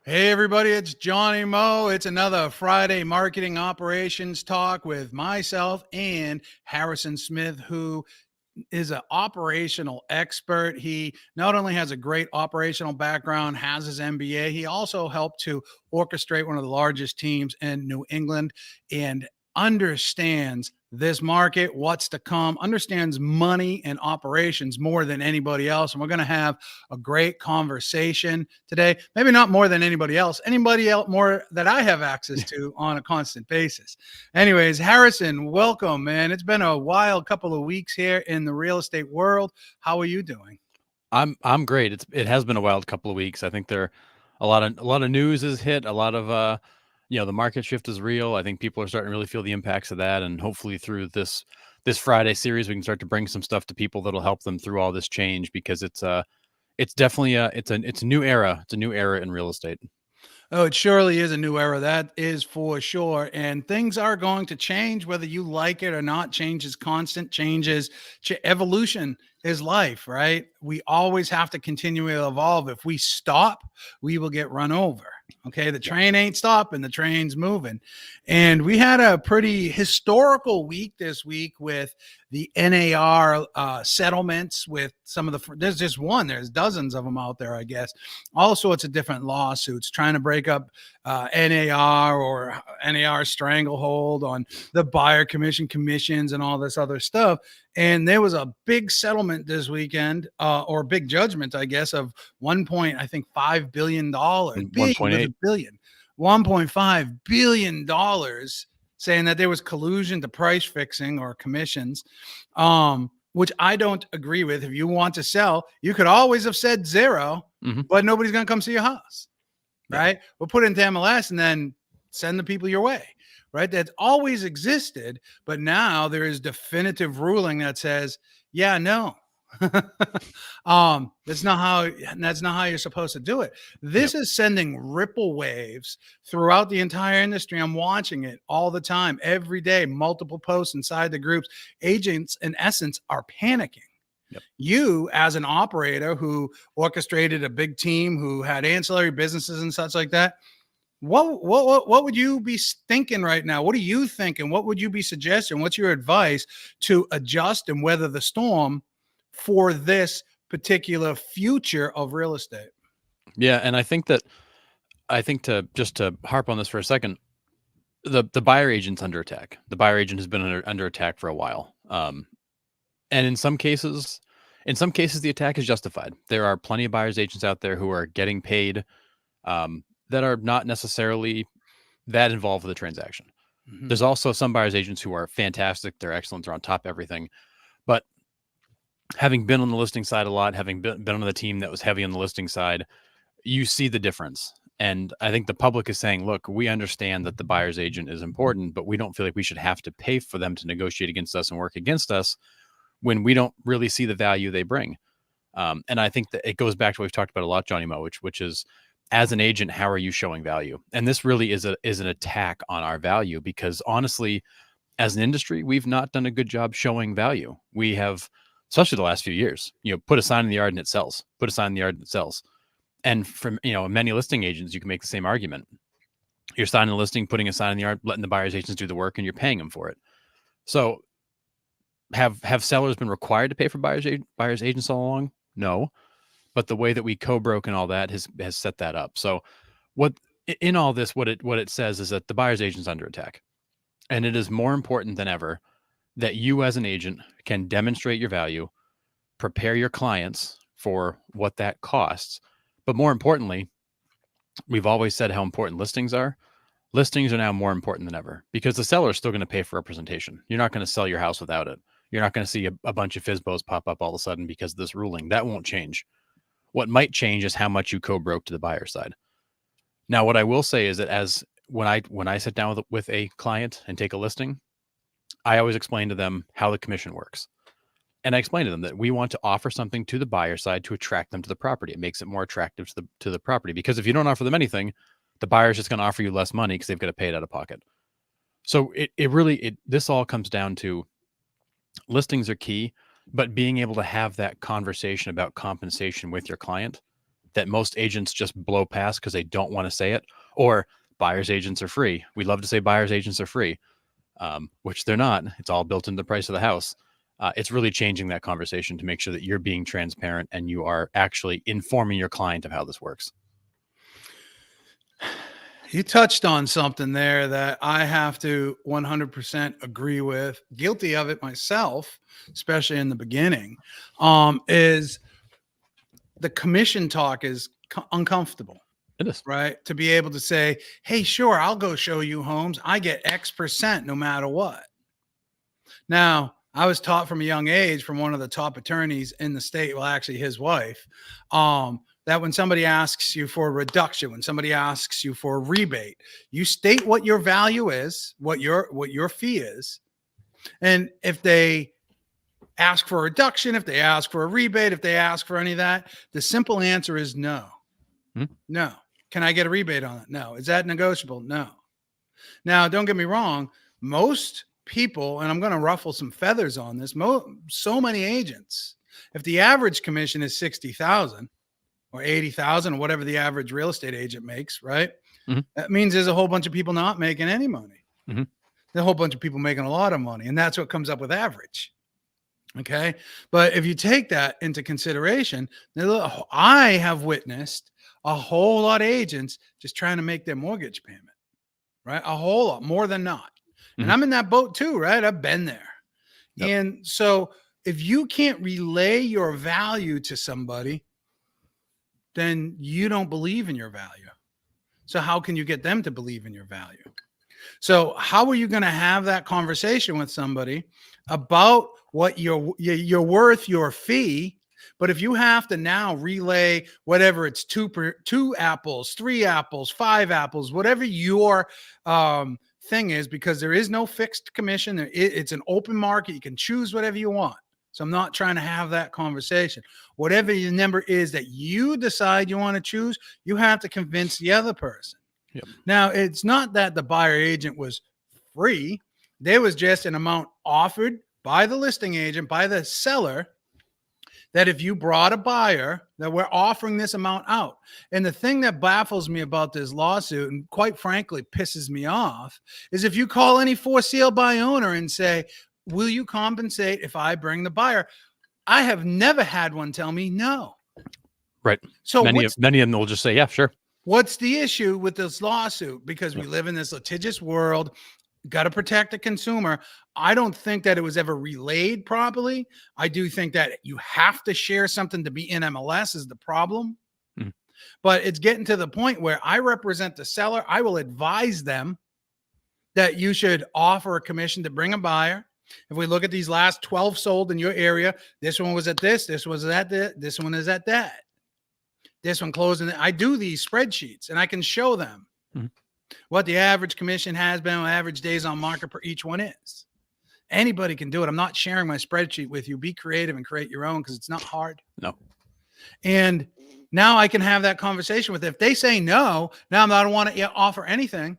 Hey, everybody, it's Johnny Moe. It's another Friday marketing operations talk with myself and Harrison Smith, who is an operational expert. He not only has a great operational background, has his MBA, he also helped to orchestrate one of the largest teams in New England and understands this market, what's to come, understands money and operations more than anybody else. And we're going to have a great conversation today. Maybe not more than anybody else more that I have access to on a constant basis. Anyways, Harrison, welcome, man. It's been a wild couple of weeks here in the real estate world. How are you doing? I'm great. It has been a wild couple of weeks. I think there a lot of news has hit. A lot of the market shift is real. I think people are starting to really feel the impacts of that, and hopefully through this Friday series, we can start to bring some stuff to people that'll help them through all this change because it's definitely it's a new era. It's a new era in real estate. Oh, it surely is a new era. That is for sure. And things are going to change whether you like it or not. Change is constant. Evolution is life, right? We always have to continue to evolve. If we stop, we will get run over. Okay. The Yeah. train ain't stopping, the train's moving. And we had a pretty historical week this week with the NAR settlements with some of there's just one, there's dozens of them out there, I guess, all sorts of different lawsuits trying to break up NAR or NAR stranglehold on the buyer commissions and all this other stuff. And there was a big settlement this weekend, or big judgment, I guess, of I think $5 billion. One Big point with a eight. billion, $1.5 billion, saying that there was collusion to price fixing or commissions. Which I don't agree with. If you want to sell, you could always have said zero, Mm-hmm. but nobody's going to come see your house, Yeah. right? We'll put it into MLS and then send the people your way, right? That's always existed, but now there is definitive ruling that says, yeah, no. That's not how you're supposed to do it. This Yep. is sending ripple waves throughout the entire industry. I'm watching it all the time, every day, multiple posts inside the groups. Agents, in essence, are panicking. Yep. You, as an operator who orchestrated a big team, who had ancillary businesses and such like that, what would you be thinking right now? What are you thinking? What would you be suggesting? What's your advice to adjust and weather the storm for this particular future of real estate? Yeah, and I think to harp on this for a second, the buyer agent's under attack. The buyer agent has been under attack for a while. And in some cases, the attack is justified. There are plenty of buyers agents out there who are getting paid that are not necessarily that involved with the transaction. Mm-hmm. There's also some buyers agents who are fantastic. They're excellent. They're on top of everything. But having been on the listing side a lot, having been on the team that was heavy on the listing side, you see the difference. And I think the public is saying, look, we understand that the buyer's agent is important, but we don't feel like we should have to pay for them to negotiate against us and work against us when we don't really see the value they bring. And I think that it goes back to what we've talked about a lot, Johnny Mo, which is, as an agent, how are you showing value? And this really is an attack on our value because honestly, as an industry, we've not done a good job showing value. We have, especially the last few years, put a sign in the yard and it sells. Put a sign in the yard and it sells. And from many listing agents, you can make the same argument. You're signing a listing, putting a sign in the yard, letting the buyer's agents do the work, and you're paying them for it. So have sellers been required to pay for buyers agents all along? No, but the way that we co-broke and all that has set that up. So what in all this, what it says is that the buyer's agent's under attack, and it is more important than ever that you as an agent can demonstrate your value, prepare your clients for what that costs, but more importantly, we've always said how important listings are. Listings are now more important than ever because the seller is still going to pay for representation. You're not going to sell your house without it. You're not going to see a bunch of FISBOs pop up all of a sudden because of this ruling. That won't change. What might change is how much you co-broke to the buyer side. Now, what I will say is that as when I sit down with a client and take a listing, I always explain to them how the commission works. And I explain to them that we want to offer something to the buyer side to attract them to the property. It makes it more attractive to the property because if you don't offer them anything, the buyer's just going to offer you less money because they've got to pay it out of pocket. So this all comes down to listings are key, but being able to have that conversation about compensation with your client, that most agents just blow past because they don't want to say it, or buyer's agents are free. We love to say buyer's agents are free, which they're not. It's all built into the price of the house. It's really changing that conversation to make sure that you're being transparent and you are actually informing your client of how this works. You touched on something there that I have to 100% agree with. Guilty of it myself, especially in the beginning, is the commission talk is uncomfortable. It is. Right? To be able to say, hey, sure, I'll go show you homes. I get X% no matter what. Now, I was taught from a young age from one of the top attorneys in the state, well, actually his wife, that when somebody asks you for a reduction, when somebody asks you for a rebate, you state what your value is, what your fee is. And if they ask for a reduction, if they ask for a rebate, if they ask for any of that, the simple answer is no. No. Can I get a rebate on it? No. Is that negotiable? No. Now, don't get me wrong. Most people, and I'm going to ruffle some feathers on this, so many agents, if the average commission is 60,000 or 80,000 or whatever the average real estate agent makes, right? That means there's a whole bunch of people not making any money. There's a whole bunch of people making a lot of money, and that's what comes up with average. Okay. But if you take that into consideration, I have witnessed a whole lot of agents just trying to make their mortgage payment, right? A whole lot more than not. And I'm in that boat too, right? I've been there. Yep. And so if you can't relay your value to somebody, then you don't believe in your value. So how can you get them to believe in your value? So how are you going to have that conversation with somebody about what you're worth, your fee? But if you have to now relay whatever it's two apples, 3 apples, 5 apples, whatever your thing is, because there is no fixed commission. It's an open market. You can choose whatever you want. So I'm not trying to have that conversation. Whatever the number is that you decide you want to choose, you have to convince the other person. Yep. Now, it's not that the buyer agent was free. There was just an amount offered by the listing agent, by the seller, that if you brought a buyer, that we're offering this amount out. And the thing that baffles me about this lawsuit, and quite frankly pisses me off, is if you call any for sale by owner and say, will you compensate if I bring the buyer? I have never had one tell me no. Right. So many of them will just say, yeah, sure. What's the issue with this lawsuit? Because we live in this litigious world. Got to protect the consumer. I don't think that it was ever relayed properly. I do think that you have to share something to be in MLS is the problem. But it's getting to the point where I represent the seller. I will advise them that you should offer a commission to bring a buyer. If we look at these last 12 sold in your area, this one was at this was at that, this one is at that. This one closing. I do these spreadsheets and I can show them what the average commission has been, what average days on market for each one is. Anybody can do it. I'm not sharing my spreadsheet with you. Be creative and create your own because it's not hard. No. And now I can have that conversation with them. If they say no, now I don't want to offer anything.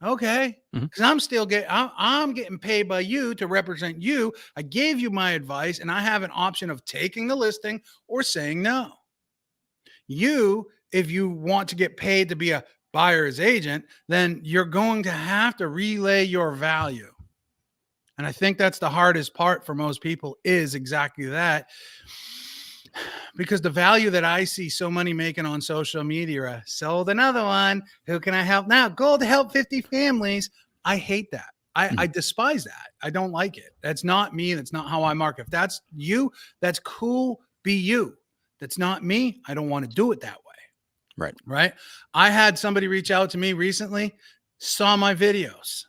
Okay. Because I'm getting paid by you to represent you. I gave you my advice and I have an option of taking the listing or saying no. You, if you want to get paid to be a buyer's agent, then you're going to have to relay your value. And I think that's the hardest part for most people is exactly that. Because the value that I see so many making on social media, sold another one. Who can I help now? Goal to help 50 families. I hate that. I despise that. I don't like it. That's not me. That's not how I market. If that's you, that's cool. Be you. That's not me. I don't want to do it that way. Right. Right. I had somebody reach out to me recently, saw my videos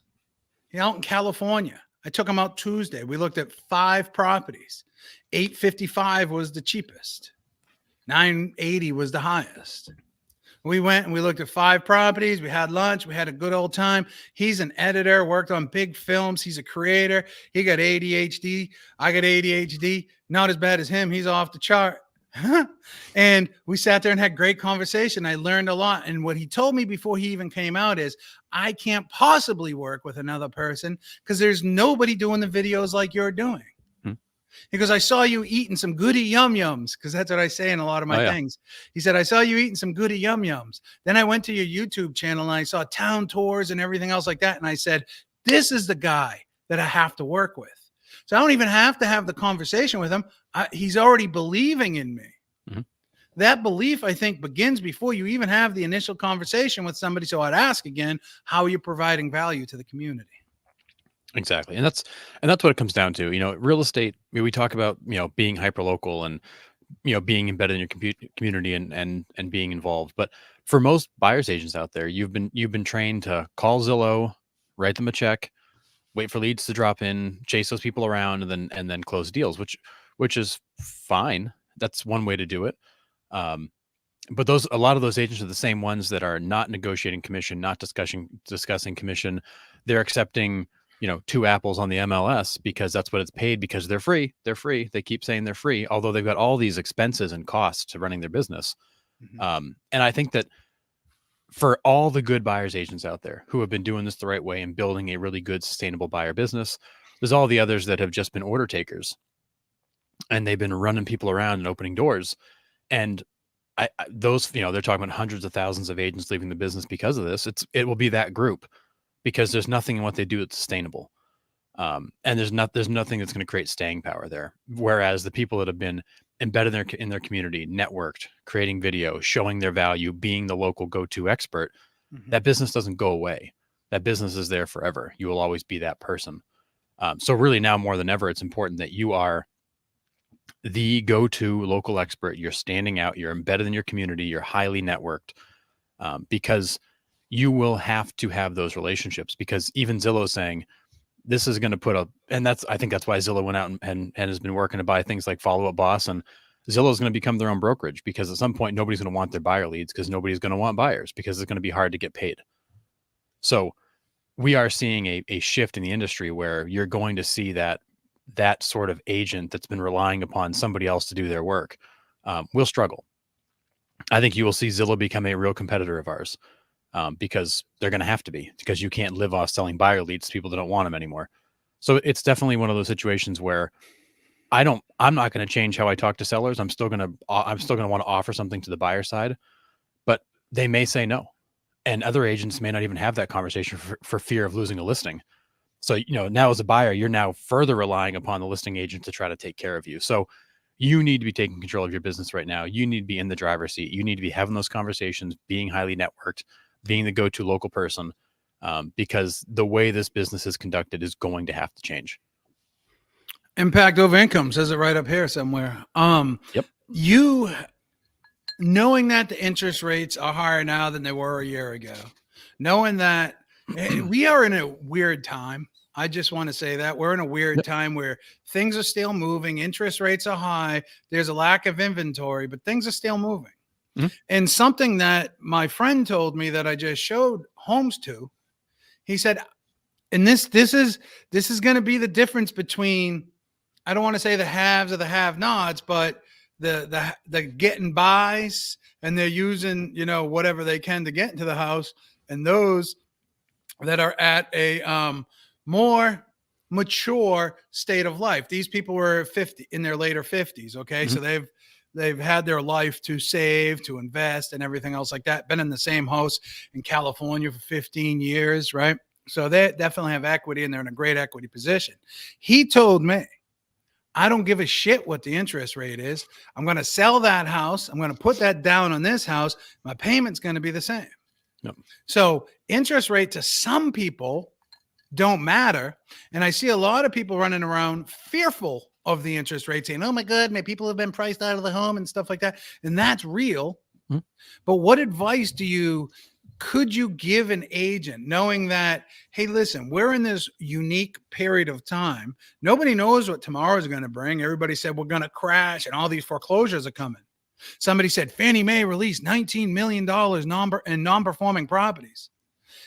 out in California. I took them out Tuesday. We looked at 5 properties. $855 was the cheapest. $980 was the highest. We went and we looked at 5 properties. We had lunch. We had a good old time. He's an editor, worked on big films. He's a creator. He got ADHD. I got ADHD. Not as bad as him. He's off the chart. And we sat there and had great conversation. I learned a lot. And what he told me before he even came out is I can't possibly work with another person because there's nobody doing the videos like you're doing. He goes, I saw you eating some goody yum yums, because that's what I say in a lot of my Oh, yeah. things. He said, I saw you eating some goody yum yums. Then I went to your YouTube channel and I saw town tours and everything else like that. And I said, this is the guy that I have to work with. So I don't even have to have the conversation with him. He's already believing in me. Mm-hmm. That belief, I think, begins before you even have the initial conversation with somebody. So I'd ask again, how are you providing value to the community? Exactly. And that's what it comes down to. Real estate, we talk about, being hyper local and, being embedded in your community and being involved. But for most buyers agents out there, you've been trained to call Zillow, write them a check, wait for leads to drop in, chase those people around, and then close deals, which is fine. That's one way to do it. But a lot of those agents are the same ones that are not negotiating commission, not discussing commission. They're accepting, 2 apples on the MLS because that's what it's paid, because they're free. They're free. They keep saying they're free, although they've got all these expenses and costs to running their business. Mm-hmm. And I think that for all the good buyers agents out there who have been doing this the right way and building a really good sustainable buyer business, there's all the others that have just been order takers, and they've been running people around and opening doors. And those, they're talking about hundreds of thousands of agents leaving the business because of this. It will be that group, because there's nothing in what they do that's sustainable. And there's nothing that's going to create staying power there. Whereas the people that have been embedded in their community, networked, creating video, showing their value, being the local go-to expert, Mm-hmm. that business doesn't go away. That business is there forever. You will always be that person. So really now more than ever, it's important that you are the go-to local expert. You're standing out. You're embedded in your community. You're highly networked, because you will have to have those relationships. Because even Zillow is saying this is going to put and I think that's why Zillow went out and has been working to buy things like Follow Up Boss, and Zillow is going to become their own brokerage, because at some point nobody's going to want their buyer leads, because nobody's going to want buyers, because it's going to be hard to get paid. So we are seeing a shift in the industry where you're going to see that sort of agent that's been relying upon somebody else to do their work will struggle. I think you will see Zillow become a real competitor of ours, because they're going to have to be, because you can't live off selling buyer leads to people that don't want them anymore. So it's definitely one of those situations where I'm not going to change how I talk to sellers. I'm still going to want to offer something to the buyer side, but they may say no. And other agents may not even have that conversation for fear of losing a listing. So, now as a buyer, you're now further relying upon the listing agent to try to take care of you. So you need to be taking control of your business right now. You need to be in the driver's seat. You need to be having those conversations, being highly networked, being the go-to local person, because the way this business is conducted is going to have to change. Impact over income says it right up here somewhere. Yep. You knowing that the interest rates are higher now than they were a year ago, knowing that we are in a weird time. I just want to say that we're in a weird time where things are still moving. Interest rates are high. There's a lack of inventory, but things are still moving. Mm-hmm. And something that my friend told me that I just showed homes to, he said, and this is going to be the difference between, I don't want to say the haves or the have-nots, but the getting buys, and they're using, whatever they can to get into the house, and those that are at a more mature state of life. These people were 50 in their later 50s. Okay. Mm-hmm. So they've had their life to save, to invest, and everything else like that. Been in the same house in California for 15 years. Right. So they definitely have equity, and they're in a great equity position. He told me, I don't give a shit what the interest rate is. I'm going to sell that house. I'm going to put that down on this house. My payment's going to be the same. Yep. So interest rate to some people don't matter. And I see a lot of people running around fearful of the interest rate, saying, oh my God, my people have been priced out of the home and stuff like that. And that's real. Mm-hmm. But what advice could you give an agent, knowing that, hey, listen, we're in this unique period of time. Nobody knows what tomorrow is going to bring. Everybody said we're going to crash and all these foreclosures are coming. Somebody said Fannie Mae released $19 million in non-performing properties.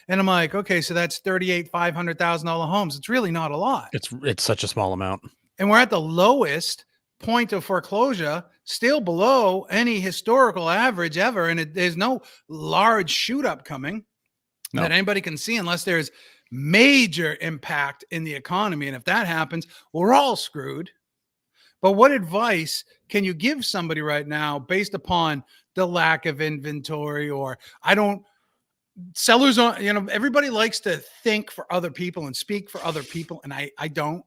And I'm like, okay, so that's $500,000 homes. It's really not a lot. It's such a small amount. And we're at the lowest point of foreclosure, still below any historical average ever. And there's no large shoot up coming that anybody can see unless there's major impact in the economy. And if that happens, we're all screwed. But what advice can you give somebody right now based upon the lack of inventory, or I don't sellers on, everybody likes to think for other people and speak for other people. And I don't,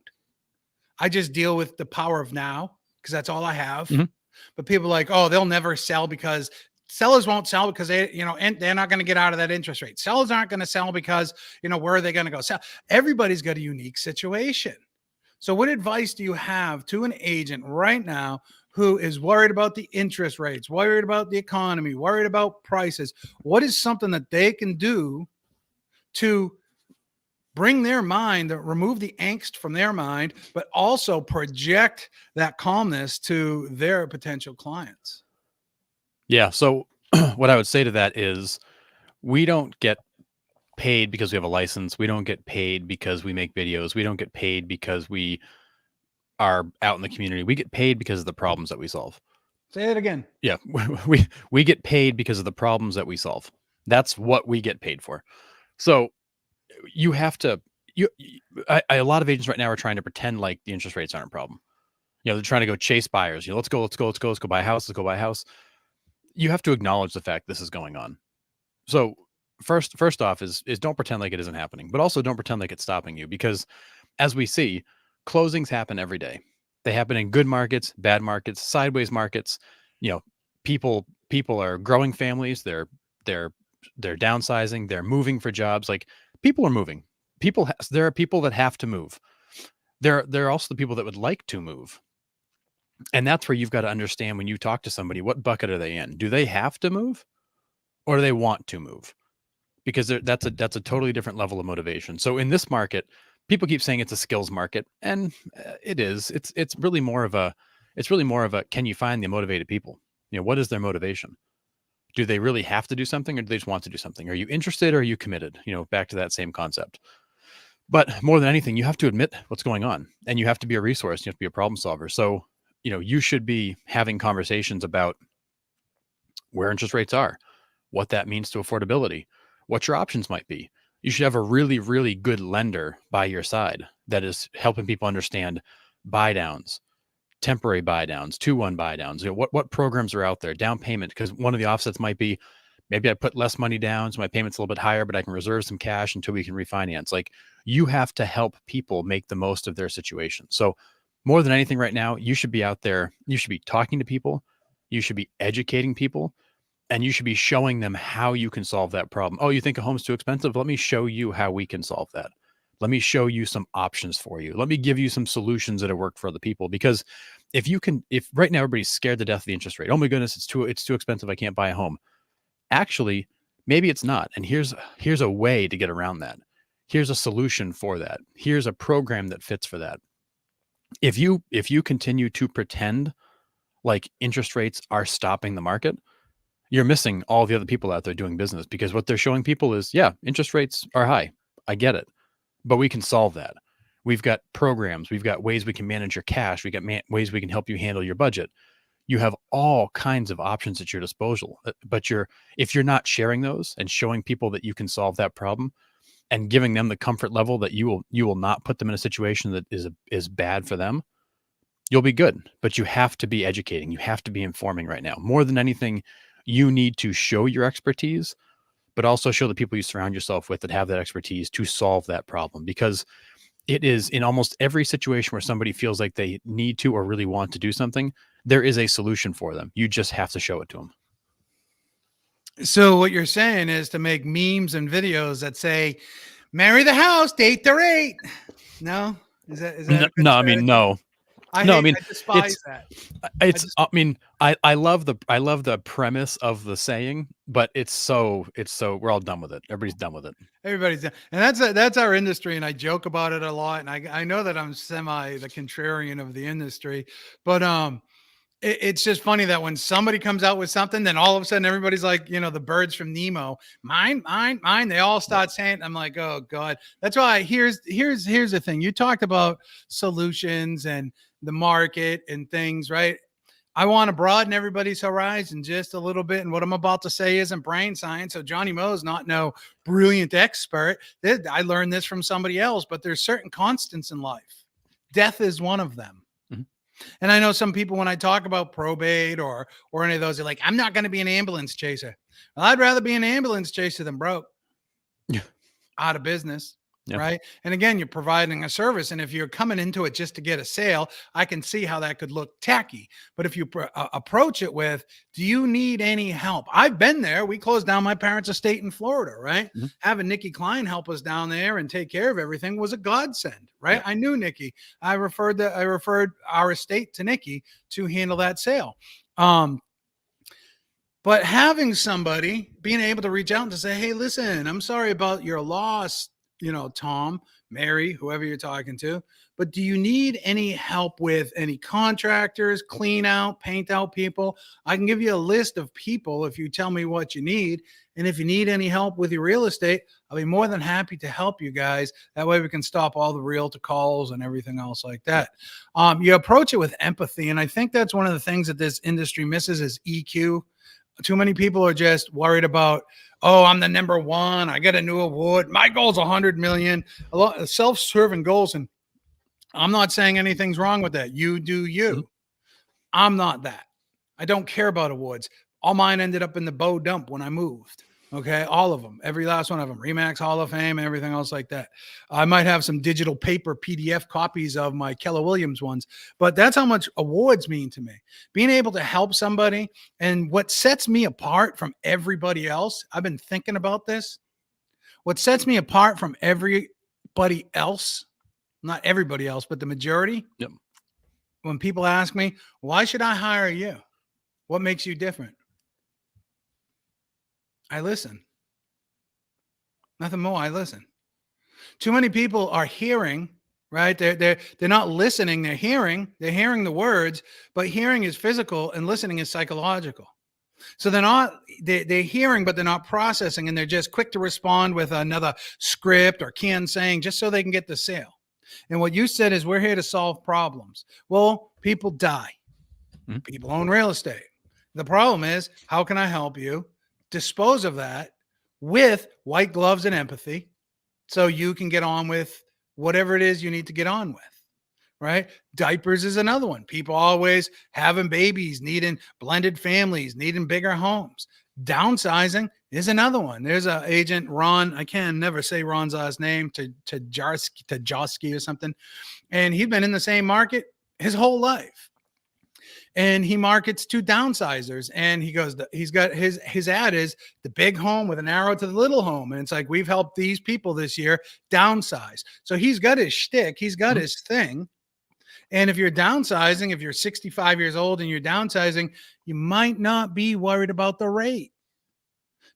I just deal with the power of now because that's all I have. Mhm. But people are like, oh, they'll never sell because sellers won't sell because and they're not going to get out of that interest rate. Sellers aren't going to sell because, where are they going to go? Sell. Everybody's got a unique situation. So what advice do you have to an agent right now who is worried about the interest rates, worried about the economy, worried about prices? What is something that they can do to bring their mind, remove the angst from their mind, but also project that calmness to their potential clients? Yeah. So what I would say to that is we don't get paid because we have a license. We don't get paid because we make videos. We don't get paid because we are out in the community. We get paid because of the problems that we solve. Say it again. Yeah, we get paid because of the problems that we solve. That's what we get paid for. So you have to a lot of agents right now are trying to pretend like the interest rates aren't a problem. They're trying to go chase buyers. Let's go buy a house, let's go buy a house. You have to acknowledge the fact this is going on. So first off is don't pretend like it isn't happening, but also don't pretend like it's stopping you, because as we see, closings happen every day. They happen in good markets, bad markets, sideways markets. You know, people are growing families, they're downsizing, they're moving for jobs. Like, people are moving. There are people that have to move. There are also the people that would like to move. And that's where you've got to understand, when you talk to somebody, what bucket are they in? Do they have to move, or do they want to move? Because that's a totally different level of motivation. So in this market, people keep saying it's a skills market, and it is. It's really more of a can you find the motivated people? What is their motivation? Do they really have to do something, or do they just want to do something? Are you interested, or are you committed? Back to that same concept. But more than anything, you have to admit what's going on, and you have to be a resource. You have to be a problem solver. So, you should be having conversations about where interest rates are, what that means to affordability, what your options might be. You should have a really, really good lender by your side that is helping people understand buy downs, temporary buy downs, 2-1 buy downs. What programs are out there, down payment, because one of the offsets might be, maybe I put less money down, so my payment's a little bit higher, but I can reserve some cash until we can refinance. Like, you have to help people make the most of their situation. So more than anything right now, you should be out there. You should be talking to people. You should be educating people, and you should be showing them how you can solve that problem. Oh, you think a home's too expensive? Let me show you how we can solve that. Let me show you some options for you. Let me give you some solutions that have worked for other people. Because if right now everybody's scared to death of the interest rate. Oh my goodness, it's too expensive. I can't buy a home. Actually, maybe it's not. And here's a way to get around that. Here's a solution for that. Here's a program that fits for that. If you continue to pretend like interest rates are stopping the market, you're missing all the other people out there doing business, because what they're showing people is, yeah, interest rates are high. I get it, but we can solve that. We've got programs. We've got ways we can manage your cash. We got ways we can help you handle your budget. You have all kinds of options at your disposal, but if you're not sharing those and showing people that you can solve that problem, and giving them the comfort level that you will not put them in a situation that is bad for them, you'll be good. But you have to be educating. You have to be informing right now. More than anything, you need to show your expertise, but also show the people you surround yourself with that have that expertise to solve that problem. Because it is, in almost every situation where somebody feels like they need to or really want to do something, there is a solution for them. You just have to show it to them. So what you're saying is to make memes and videos that say, marry the house, date the rate. No? Is that No, a good no, I mean, strategy? no. I No, I hate, mean, I despise it's that. I mean, I love the premise of the saying, but it's so we're all done with it. Everybody's done with it. Everybody's done. And that's our industry. And I joke about it a lot. And I know that I'm semi the contrarian of the industry, but, it's just funny that when somebody comes out with something, then all of a sudden everybody's like, the birds from Nemo, mine, mine, mine. They all start saying it. I'm like, oh God. That's why here's the thing. You talked about solutions and the market and things, right? I want to broaden everybody's horizon just a little bit. And what I'm about to say isn't brain science. So Johnny Moe's not no brilliant expert. I learned this from somebody else, but there's certain constants in life. Death is one of them. Mhm. And I know some people, when I talk about probate or any of those, they're like, I'm not going to be an ambulance chaser. Well, I'd rather be an ambulance chaser than broke, Yeah. out of business. Yeah. Right. And again, you're providing a service. And if you're coming into it just to get a sale, I can see how that could look tacky. But if you approach it with, do you need any help? I've been there. We closed down my parents' estate in Florida. Right. Mhm. Having Nikki Klein help us down there and take care of everything was a godsend. Right. Yep. I knew Nikki. I referred our estate to Nikki to handle that sale. But having somebody being able to reach out and to say, hey, listen, I'm sorry about your loss, Tom, Mary, whoever you're talking to, but do you need any help with any contractors, clean out, paint out people? I can give you a list of people if you tell me what you need. And if you need any help with your real estate, I'll be more than happy to help you guys. That way we can stop all the realtor calls and everything else like that. You approach it with empathy. And I think that's one of the things that this industry misses is EQ. Too many people are just worried about, oh, I'm the number one. I got a new award. My goal's 100 million. A lot of self-serving goals. And I'm not saying anything's wrong with that. You do you. Mhm. I'm not that. I don't care about awards. All mine ended up in the Bow dump when I moved. Okay. All of them, every last one of them, Remax Hall of Fame, everything else like that. I might have some digital paper PDF copies of my Keller Williams ones, but that's how much awards mean to me. Being able to help somebody, and what sets me apart from everybody else, I've been thinking about this. What sets me apart from everybody else, not everybody else, but the majority, Yep. when people ask me, why should I hire you? What makes you different? I listen. Nothing more. I listen. Too many people are hearing, right? They're not listening. They're hearing. They're hearing the words, but hearing is physical and listening is psychological. So they're hearing, but they're not processing, and they're just quick to respond with another script or canned saying just so they can get the sale. And what you said is, we're here to solve problems. Well, people die. Mhm. People own real estate. The problem is, how can I help you dispose of that with white gloves and empathy so you can get on with whatever it is you need to get on with? Right? Diapers is another one. People always having babies, needing blended families, needing bigger homes. Downsizing is another one. There's an agent, Ron. I can never say Ron's last name, to Josky or something. And he's been in the same market his whole life. And he markets to downsizers. And he's got his ad is the big home with an arrow to the little home. And it's like, we've helped these people this year downsize. So he's got his shtick, he's got Mhm. his thing. And if you're downsizing, if you're 65 years old and you're downsizing, you might not be worried about the rate,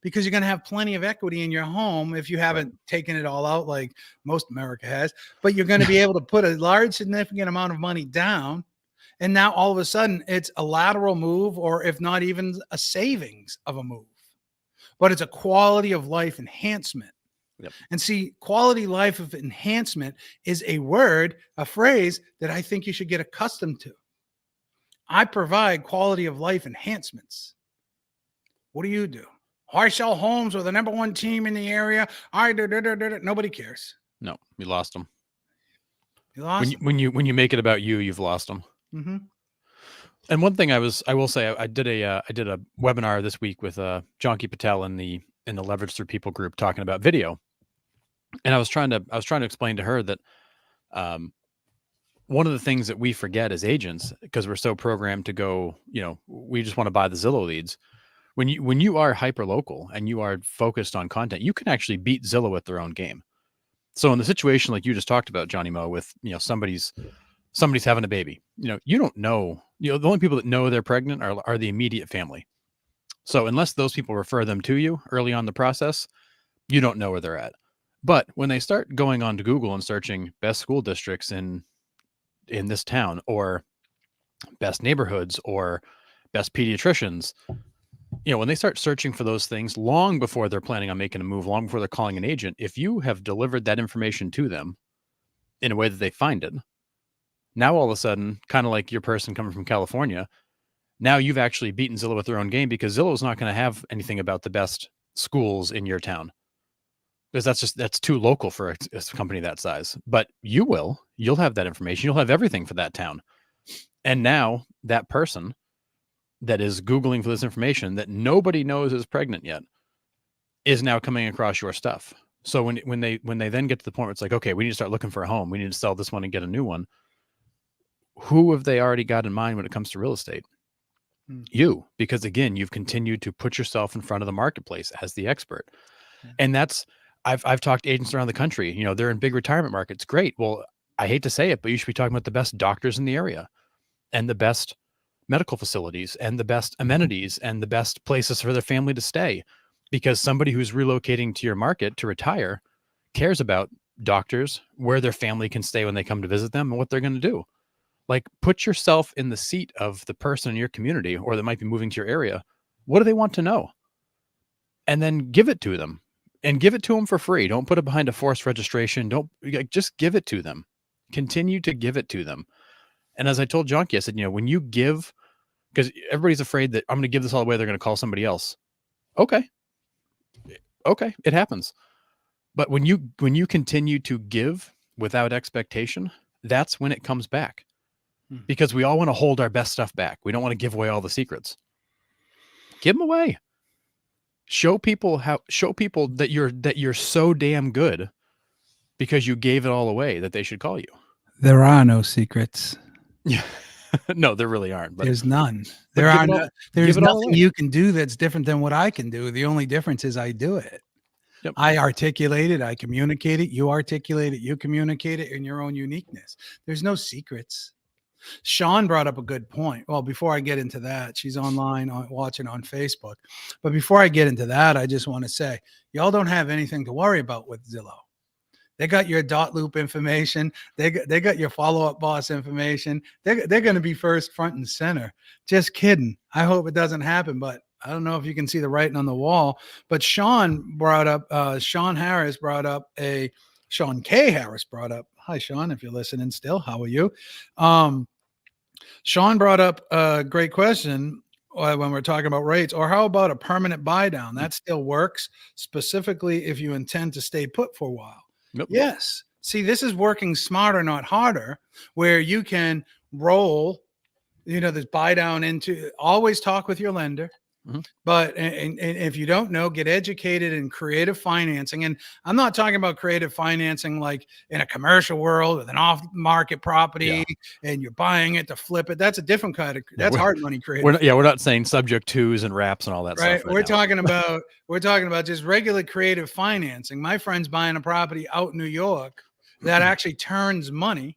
because you're going to have plenty of equity in your home if you haven't taken it all out like most America has. But you're going to be able to put a large, significant amount of money down. And now all of a sudden it's a lateral move, or if not even a savings of a move, but it's a quality of life enhancement. Yep. And see, quality life of enhancement is a word, a phrase that I think you should get accustomed to. I provide quality of life enhancements. What do you do? I sell homes with the number one team in the area. Nobody cares. No, you lost them. You lost them. When you make it about you, you've lost them. Mm-hmm. And one thing I will say, I did a webinar this week with Jonky Patel in the Leverage Through People group, talking about video. And I was trying to explain to her that one of the things that we forget as agents, because we're so programmed to go, we just want to buy the Zillow leads. When you are hyper local and you are focused on content, you can actually beat Zillow at their own game. So in the situation like you just talked about, Johnny Mo, with somebody's having a baby, you don't know, the only people that know they're pregnant are the immediate family. So unless those people refer them to you early on in the process, you don't know where they're at. But when they start going on to Google and searching best school districts in this town, or best neighborhoods, or best pediatricians, when they start searching for those things long before they're planning on making a move, long before they're calling an agent, if you have delivered that information to them in a way that they find it, now all of a sudden, kind of like your person coming from California, now you've actually beaten Zillow at their own game, because Zillow is not going to have anything about the best schools in your town, because that's too local for a company that size. But you'll have that information. You'll have everything for that town. And now that person that is Googling for this information that nobody knows is pregnant yet is now coming across your stuff. So when they then get to the point where it's like, okay, we need to start looking for a home. We need to sell this one and get a new one. Who have they already got in mind when it comes to real estate? You, because again, you've continued to put yourself in front of the marketplace as the expert. And that's, I've talked to agents around the country, you know, they're in big retirement markets. Great. Well, I hate to say it, but you should be talking about the best doctors in the area and the best medical facilities and the best amenities and the best places for their family to stay, because somebody who's relocating to your market to retire cares about doctors, where their family can stay when they come to visit them, and what they're going to do. Like, put yourself in the seat of the person in your community or that might be moving to your area. What do they want to know? And then give it to them, and give it to them for free. Don't put it behind a forced registration. Don't, just give it to them. Continue to give it to them. And as I told Jonky, I said, you know, when you give, because everybody's afraid that I'm going to give this all away, they're going to call somebody else. Okay, it happens. But when you continue to give without expectation, that's when it comes back. Because we all want to hold our best stuff back. We don't want to give away all the secrets. Give them away. Show people that you're so damn good because you gave it all away that they should call you. There are no secrets. Yeah. No, there really aren't. But there's none. There's nothing you can do that's different than what I can do. The only difference is I do it. Yep. I articulate it. I communicate it. You articulate it. You communicate it in your own uniqueness. There's no secrets. Sean brought up a good point. Well, before I get into that, she's online watching on Facebook. But before I get into that, I just want to say, y'all don't have anything to worry about with Zillow. They got your dot loop information. They got your follow-up boss information. They're going to be first, front, and center. Just kidding. I hope it doesn't happen, but I don't know if you can see the writing on the wall. But Sean K. Harris brought up. Hi, Sean, if you're listening still. How are you? Sean brought up a great question when we're talking about rates. Or how about a permanent buy down? That still works, specifically if you intend to stay put for a while. Nope. Yes. See, this is working smarter, not harder, where you can roll, this buy down into, always talk with your lender. Mm-hmm. But and if you don't know, get educated in creative financing. And I'm not talking about creative financing like in a commercial world with an off-market property and you're buying it to flip it. That's a different kind of, that's hard money creative. We're not saying subject twos and wraps and all that stuff. We're talking about just regular creative financing. My friend's buying a property out in New York that actually turns money.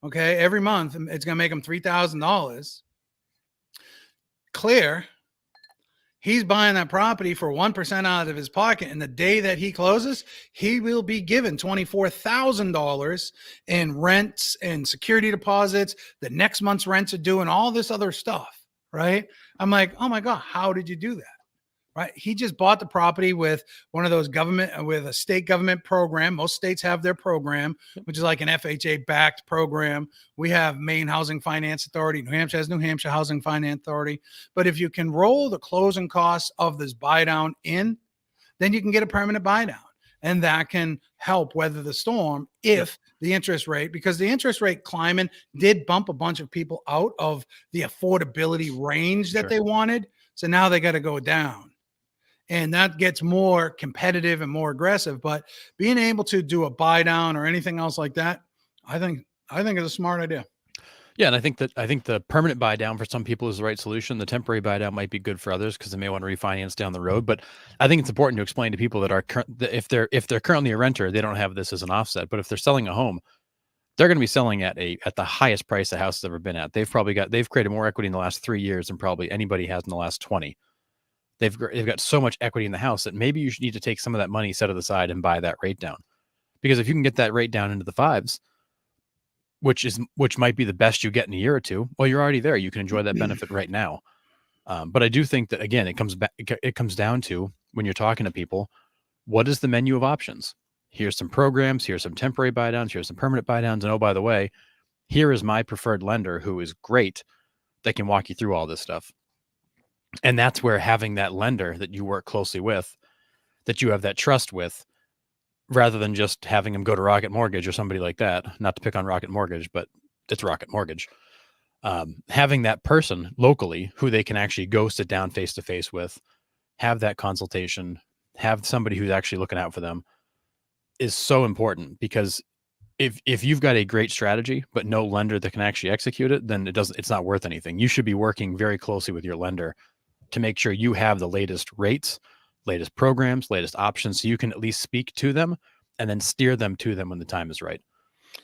Okay, every month it's going to make him $3,000 clear. He's buying that property for 1% out of his pocket. And the day that he closes, he will be given $24,000 in rents and security deposits. The next month's rents are due and all this other stuff, right? I'm like, oh my God, how did you do that? Right? He just bought the property with one of those with a state government program. Most states have their program, which is like an FHA backed program. We have Maine Housing Finance Authority. New Hampshire has New Hampshire Housing Finance Authority. But if you can roll the closing costs of this buy down in, then you can get a permanent buy down. And that can help weather the storm if the interest rate, because the interest rate climbing did bump a bunch of people out of the affordability range that they wanted. So now they got to go down. And that gets more competitive and more aggressive. But being able to do a buy down or anything else like that, I think is a smart idea. Yeah, and I think the permanent buy down for some people is the right solution. The temporary buy down might be good for others because they may want to refinance down the road. But I think it's important to explain to people that if they're currently a renter, they don't have this as an offset. But if they're selling a home, they're going to be selling at the highest price the house has ever been at. They've created more equity in the last 3 years than probably anybody has in the last 20. They've got so much equity in the house that maybe you should need to take some of that money, set it aside, and buy that rate down. Because if you can get that rate down into the 5s, which might be the best you get in a year or two, well, you're already there. You can enjoy that benefit right now. But I do think that, again, it comes down to, when you're talking to people, what is the menu of options? Here's some programs. Here's some temporary buy downs. Here's some permanent buy downs. And oh, by the way, here is my preferred lender who is great that can walk you through all this stuff. And that's where having that lender that you work closely with, that you have that trust with, rather than just having them go to Rocket Mortgage or somebody like that, not to pick on Rocket Mortgage, but it's Rocket Mortgage. Having that person locally who they can actually go sit down face to face with, have that consultation, have somebody who's actually looking out for them is so important, because if you've got a great strategy but no lender that can actually execute it, then it's not worth anything. You should be working very closely with your lender to make sure you have the latest rates, latest programs, latest options, so you can at least speak to them and then steer them to them when the time is right.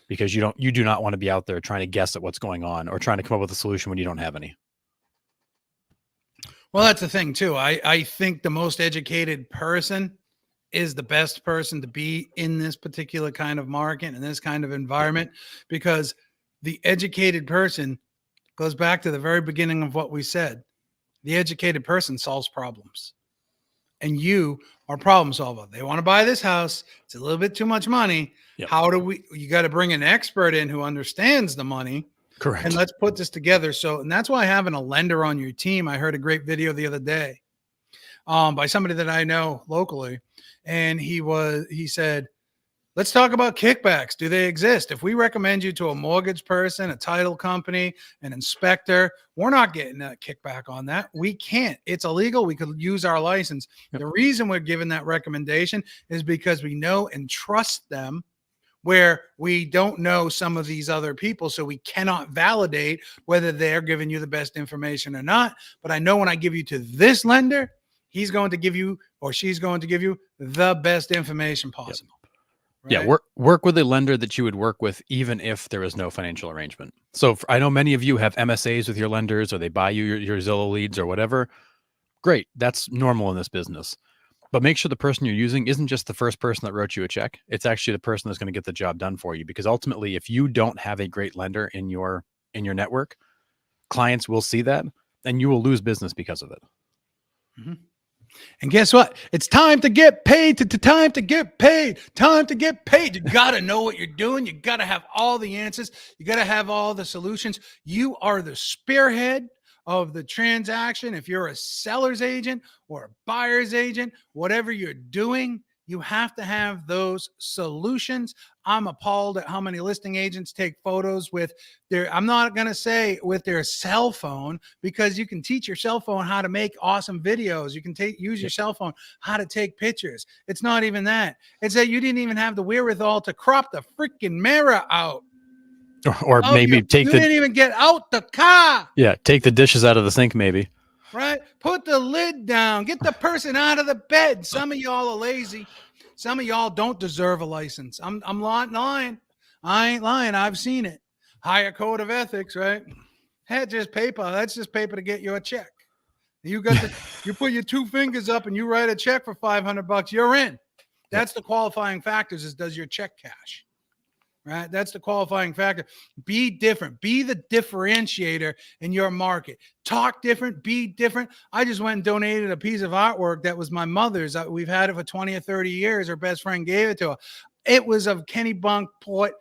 Because you do not want to be out there trying to guess at what's going on or trying to come up with a solution when you don't have any. Well, that's the thing too. I think the most educated person is the best person to be in this particular kind of market and this kind of environment, because the educated person goes back to the very beginning of what we said. The educated person solves problems, and you are problem solver. They want to buy this house. It's a little bit too much money. Yep. You got to bring an expert in who understands the money. Correct. And let's put this together. And that's why having a lender on your team. I heard a great video the other day by somebody that I know locally. And he said, let's talk about kickbacks. Do they exist? If we recommend you to a mortgage person, a title company, an inspector, we're not getting a kickback on that. We can't. It's illegal. We could use our license. Yep. The reason we're giving that recommendation is because we know and trust them, where we don't know some of these other people. So we cannot validate whether they're giving you the best information or not. But I know when I give you to this lender, he's going to give you, or she's going to give you, the best information possible. Yep. Right? Yeah, work with a lender that you would work with even if there is no financial arrangement. So I know many of you have MSAs with your lenders, or they buy you your Zillow leads or whatever. Great, that's normal in this business. But make sure the person you're using isn't just the first person that wrote you a check. It's actually the person that's going to get the job done for you. Because ultimately, if you don't have a great lender in your network, clients will see that and you will lose business because of it. Mm-hmm. And guess what? It's time to get paid. Time to get paid. Time to get paid. You got to know what you're doing. You got to have all the answers. You got to have all the solutions. You are the spearhead of the transaction. If you're a seller's agent or a buyer's agent, whatever you're doing, you have to have those solutions. I'm appalled at how many listing agents take photos with I'm not going to say with their cell phone, because you can teach your cell phone how to make awesome videos. You can use your cell phone how to take pictures. It's not even that. It's that you didn't even have the wherewithal to crop the freaking mirror out. Or maybe you didn't even get out the car. Yeah, take the dishes out of the sink, maybe. Right? Put the lid down. Get the person out of the bed. Some of y'all are lazy. Some of y'all don't deserve a license. I'm not lying. I ain't lying. I've seen it. Higher code of ethics, right? That's just paper. That's just paper to get you a check. You put your two fingers up and you write a check for $500. You're in. That's the qualifying factors. Is does your check cash? Right? That's the qualifying factor. Be different. Be the differentiator in your market. Talk different. Be different. I just went and donated a piece of artwork that was my mother's. We've had it for 20 or 30 years. Her best friend gave it to her. It was of Kennebunkport,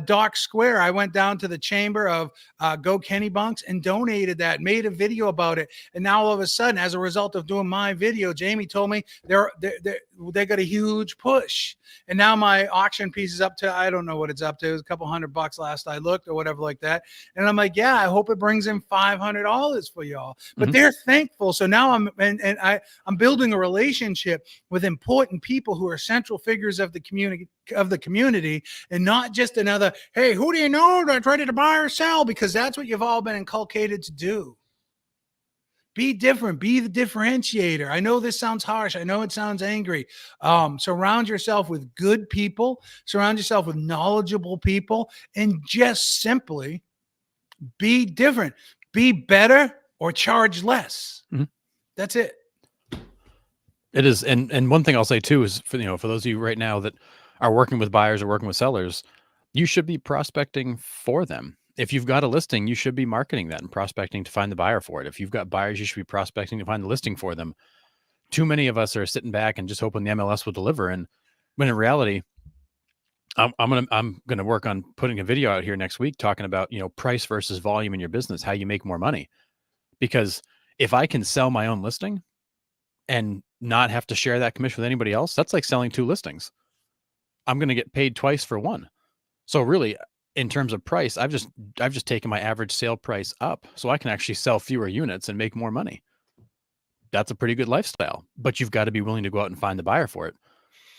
Dock Square. I went down to the chamber of Go Kennebunks and donated that, made a video about it. And now all of a sudden, as a result of doing my video, Jamie told me they got a huge push. And now my auction piece is up to, I don't know what it's up to. It was a couple $100 last I looked or whatever like that. And I'm like, yeah, I hope it brings in $500 for y'all. But they're thankful. So now I'm building a relationship with important people who are central figures of the community, and not just another, hey, who do you know that's ready to buy or sell? Because that's what you've all been inculcated to do. Be different. Be the differentiator. I know this sounds harsh. I know it sounds angry. Surround yourself with good people. Surround yourself with knowledgeable people. And just simply be different. Be better or charge less. Mm-hmm. That's it. It is. And one thing I'll say too is, for those of you right now that are working with buyers or working with sellers, you should be prospecting for them. If you've got a listing, you should be marketing that and prospecting to find the buyer for it. If you've got buyers, you should be prospecting to find the listing for them. Too many of us are sitting back and just hoping the MLS will deliver. And when in reality, I'm gonna work on putting a video out here next week talking about, price versus volume in your business, how you make more money. Because if I can sell my own listing and not have to share that commission with anybody else, that's like selling two listings. I'm going to get paid twice for one. So really, in terms of price, I've just taken my average sale price up so I can actually sell fewer units and make more money. That's a pretty good lifestyle, but you've got to be willing to go out and find the buyer for it.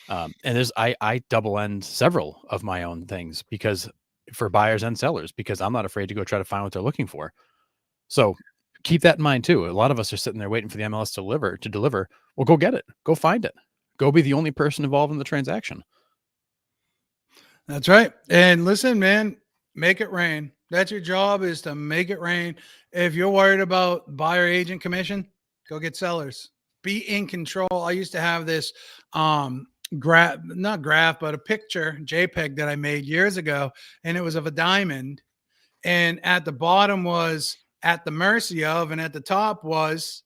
And I double end several of my own things because for buyers and sellers, because I'm not afraid to go try to find what they're looking for. So keep that in mind too. A lot of us are sitting there waiting for the MLS to deliver. Well, go get it. Go find it. Go be the only person involved in the transaction. That's right. And listen, man, make it rain. That's your job, is to make it rain. If you're worried about buyer agent commission, go get sellers. Be in control. I used to have this not graph, but a picture, JPEG, that I made years ago, and it was of a diamond. And at the bottom was at the mercy of, and at the top was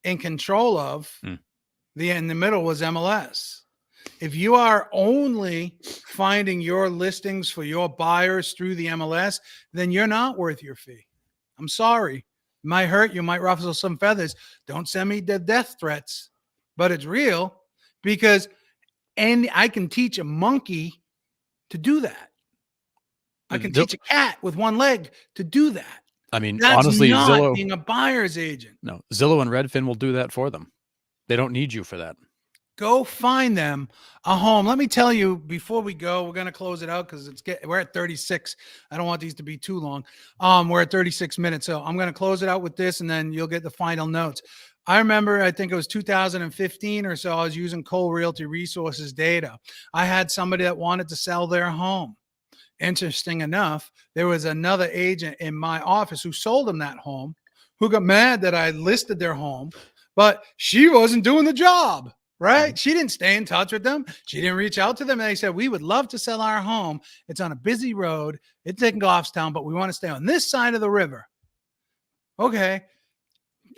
in control of. In the middle was MLS. If you are only finding your listings for your buyers through the MLS, then you're not worth your fee. I'm sorry. It might hurt you, might ruffle some feathers. Don't send me the death threats, but it's real, because I can teach a monkey to do that. I can teach a cat with one leg to do that. I mean, that's honestly, not Zillow being a buyer's agent. No, Zillow and Redfin will do that for them. They don't need you for that. Go find them a home. Let me tell you, before we go, we're going to close it out because we're at 36. I don't want these to be too long. We're at 36 minutes. So I'm going to close it out with this, and then you'll get the final notes. I remember, I think it was 2015 or so, I was using Cole Realty Resources data. I had somebody that wanted to sell their home. Interesting enough, there was another agent in my office who sold them that home, who got mad that I listed their home, but she wasn't doing the job. Right? She didn't stay in touch with them. She didn't reach out to them. And they said, we would love to sell our home. It's on a busy road. It's in Goffstown, but we want to stay on this side of the river. Okay.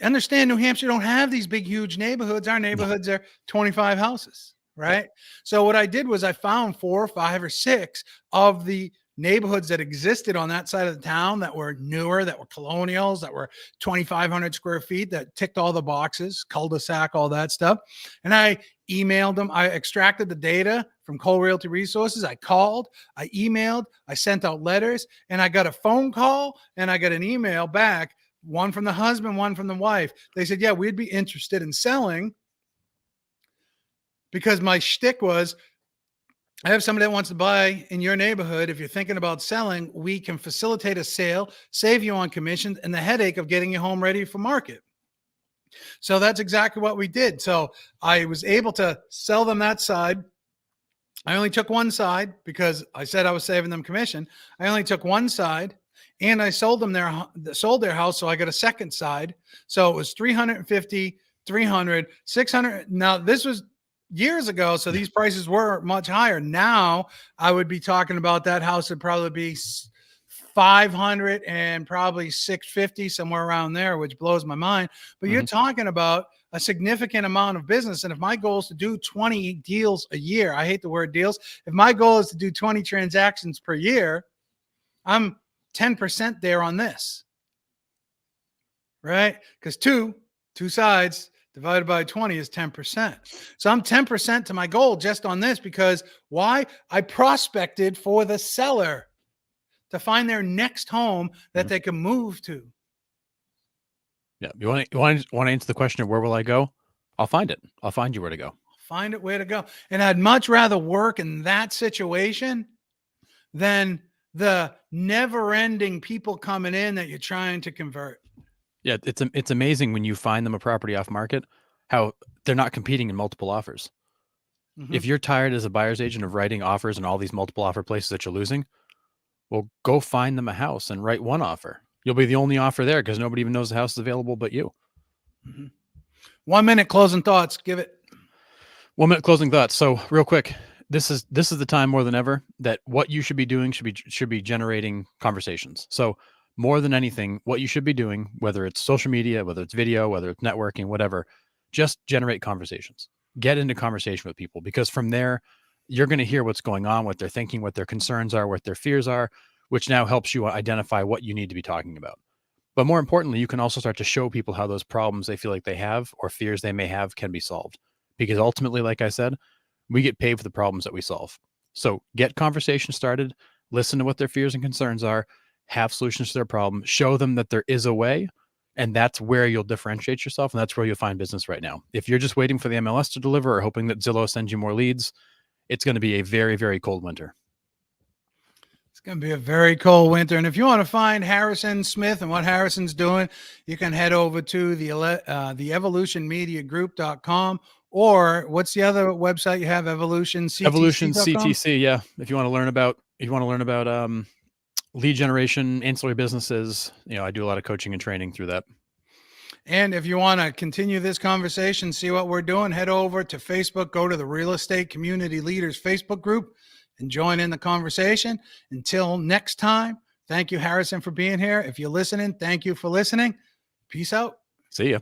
Understand, New Hampshire don't have these big, huge neighborhoods. Our neighborhoods are 25 houses. Right? So what I did was I found 4 or 5 or 6 of the neighborhoods that existed on that side of the town that were newer, that were colonials, that were 2,500 square feet, that ticked all the boxes, cul-de-sac, all that stuff. And I emailed them. I extracted the data from Cole Realty Resources. I called, I emailed, I sent out letters, and I got a phone call and I got an email back, one from the husband, one from the wife. They said, yeah, we'd be interested in selling, because my shtick was, I have somebody that wants to buy in your neighborhood. If you're thinking about selling, we can facilitate a sale, save you on commissions and the headache of getting your home ready for market. So that's exactly what we did. So I was able to sell them that side. I only took one side because I said I was saving them commission. I only took one side, and I sold their house. So I got a second side. So it was 350, 300, 600. Now this was years ago, so these prices were much higher. Now I would be talking about that house would probably be 500 and probably 650, somewhere around there, which blows my mind. But you're talking about a significant amount of business. And if my goal is to do 20 deals a year, I hate the word deals. If my goal is to do 20 transactions per year, I'm 10% there on this, right? Because two sides divided by 20 is 10%. So I'm 10% to my goal just on this, because why? I prospected for the seller to find their next home that they can move to. Yeah. You want to answer the question of where will I go? I'll find it. I'll find you where to go. Find it where to go. And I'd much rather work in that situation than the never-ending people coming in that you're trying to convert. Yeah, it's amazing when you find them a property off market, how they're not competing in multiple offers. If you're tired as a buyer's agent of writing offers in all these multiple offer places that you're losing, well, go find them a house and write one offer. You'll be the only offer there because nobody even knows the house is available but you. 1 minute closing thoughts. Give it. 1 minute closing thoughts. So real quick, this is the time more than ever that what you should be doing should be generating conversations. So more than anything, what you should be doing, whether it's social media, whether it's video, whether it's networking, whatever, just generate conversations. Get into conversation with people, because from there, you're going to hear what's going on, what they're thinking, what their concerns are, what their fears are, which now helps you identify what you need to be talking about. But more importantly, you can also start to show people how those problems they feel like they have or fears they may have can be solved. Because ultimately, like I said, we get paid for the problems that we solve. So get conversation started. listen to what their fears and concerns are, have solutions to their problem, show them that there is a way. And that's where you'll differentiate yourself. And that's where you'll find business right now. If you're just waiting for the MLS to deliver or hoping that Zillow sends you more leads, it's going to be a very, very cold winter. It's going to be a very cold winter. And if you want to find Harrison Smith and what Harrison's doing, you can head over to the evolutionmediagroup.com, or what's the other website you have? evolutionctc.com? Evolution CTC. Yeah. If you want to learn about, lead generation, ancillary businesses, I do a lot of coaching and training through that. And if you want to continue this conversation, see what we're doing, head over to Facebook, go to the Real Estate Community Leaders Facebook group and join in the conversation. Until next time, thank you, Harrison, for being here. If you're listening, thank you for listening. Peace out. See ya.